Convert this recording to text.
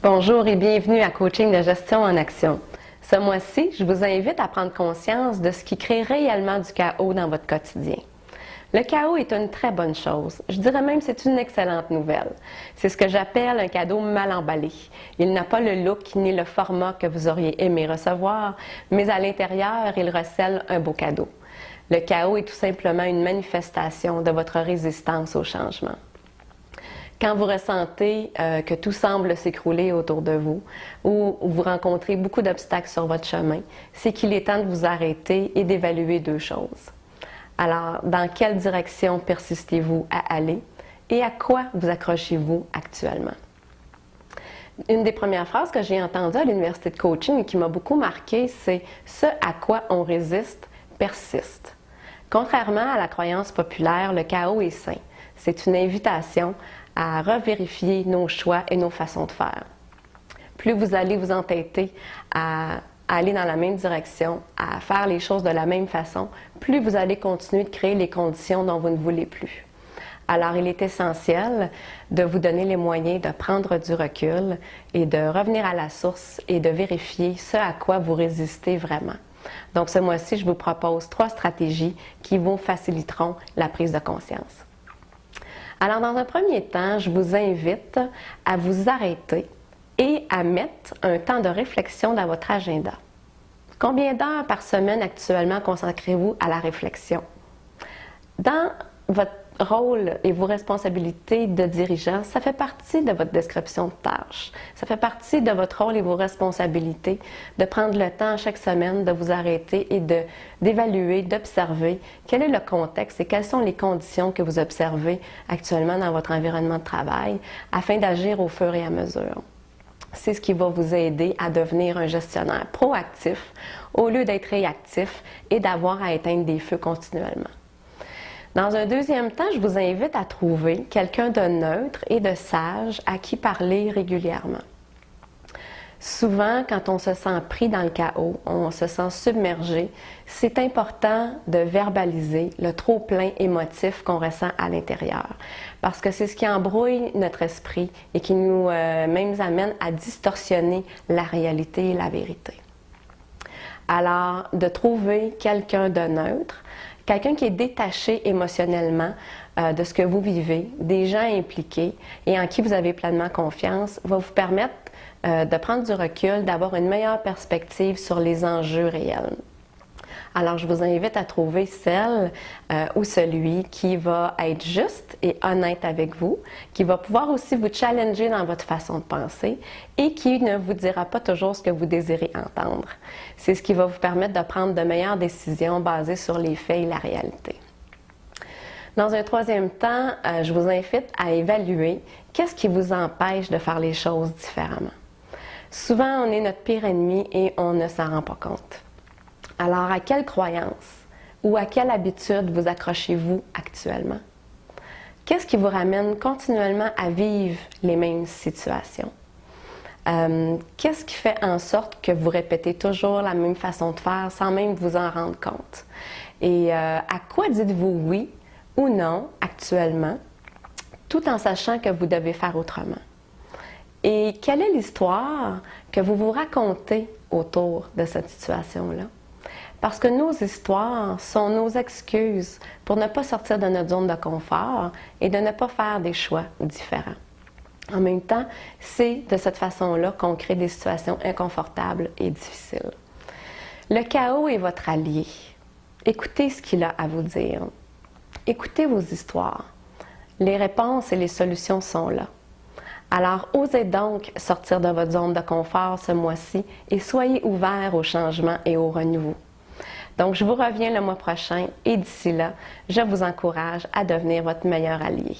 Bonjour et bienvenue à Coaching de gestion en action. Ce mois-ci, je vous invite à prendre conscience de ce qui crée réellement du chaos dans votre quotidien. Le chaos est une très bonne chose. Je dirais même que c'est une excellente nouvelle. C'est ce que j'appelle un cadeau mal emballé. Il n'a pas le look ni le format que vous auriez aimé recevoir, mais à l'intérieur, il recèle un beau cadeau. Le chaos est tout simplement une manifestation de votre résistance au changement. Quand vous ressentez que tout semble s'écrouler autour de vous ou vous rencontrez beaucoup d'obstacles sur votre chemin, c'est qu'il est temps de vous arrêter et d'évaluer deux choses. Alors, dans quelle direction persistez-vous à aller et à quoi vous accrochez-vous actuellement? Une des premières phrases que j'ai entendues à l'université de coaching et qui m'a beaucoup marquée, c'est « ce à quoi on résiste persiste ». Contrairement à la croyance populaire, le chaos est sain. C'est une invitation à revérifier nos choix et nos façons de faire. Plus vous allez vous entêter à aller dans la même direction, à faire les choses de la même façon, plus vous allez continuer de créer les conditions dont vous ne voulez plus. Alors, il est essentiel de vous donner les moyens de prendre du recul et de revenir à la source et de vérifier ce à quoi vous résistez vraiment. Donc, ce mois-ci, je vous propose 3 stratégies qui vous faciliteront la prise de conscience. Alors, dans un premier temps, je vous invite à vous arrêter et à mettre un temps de réflexion dans votre agenda. Combien d'heures par semaine actuellement consacrez-vous à la réflexion? Dans votre rôle et vos responsabilités de dirigeant, ça fait partie de votre description de tâches. Ça fait partie de votre rôle et vos responsabilités de prendre le temps chaque semaine de vous arrêter et d'évaluer, d'observer quel est le contexte et quelles sont les conditions que vous observez actuellement dans votre environnement de travail afin d'agir au fur et à mesure. C'est ce qui va vous aider à devenir un gestionnaire proactif au lieu d'être réactif et d'avoir à éteindre des feux continuellement. Dans un deuxième temps, je vous invite à trouver quelqu'un de neutre et de sage à qui parler régulièrement. Souvent, quand on se sent pris dans le chaos, on se sent submergé, c'est important de verbaliser le trop-plein émotif qu'on ressent à l'intérieur. Parce que c'est ce qui embrouille notre esprit et qui nous même amène à distorsionner la réalité et la vérité. Alors, de trouver quelqu'un de neutre, quelqu'un qui est détaché émotionnellement de ce que vous vivez, des gens impliqués et en qui vous avez pleinement confiance, va vous permettre de prendre du recul, d'avoir une meilleure perspective sur les enjeux réels. Alors, je vous invite à trouver celle ou celui qui va être juste et honnête avec vous, qui va pouvoir aussi vous challenger dans votre façon de penser et qui ne vous dira pas toujours ce que vous désirez entendre. C'est ce qui va vous permettre de prendre de meilleures décisions basées sur les faits et la réalité. Dans un troisième temps, je vous invite à évaluer qu'est-ce qui vous empêche de faire les choses différemment. Souvent, on est notre pire ennemi et on ne s'en rend pas compte. Alors, à quelle croyance ou à quelle habitude vous accrochez-vous actuellement? Qu'est-ce qui vous ramène continuellement à vivre les mêmes situations? Qu'est-ce qui fait en sorte que vous répétez toujours la même façon de faire sans même vous en rendre compte? Et à quoi dites-vous oui ou non actuellement, tout en sachant que vous devez faire autrement? Et quelle est l'histoire que vous vous racontez autour de cette situation-là? Parce que nos histoires sont nos excuses pour ne pas sortir de notre zone de confort et de ne pas faire des choix différents. En même temps, c'est de cette façon-là qu'on crée des situations inconfortables et difficiles. Le chaos est votre allié. Écoutez ce qu'il a à vous dire. Écoutez vos histoires. Les réponses et les solutions sont là. Alors, osez donc sortir de votre zone de confort ce mois-ci et soyez ouverts au changement et au renouveau. Donc, je vous reviens le mois prochain et d'ici là, je vous encourage à devenir votre meilleur allié.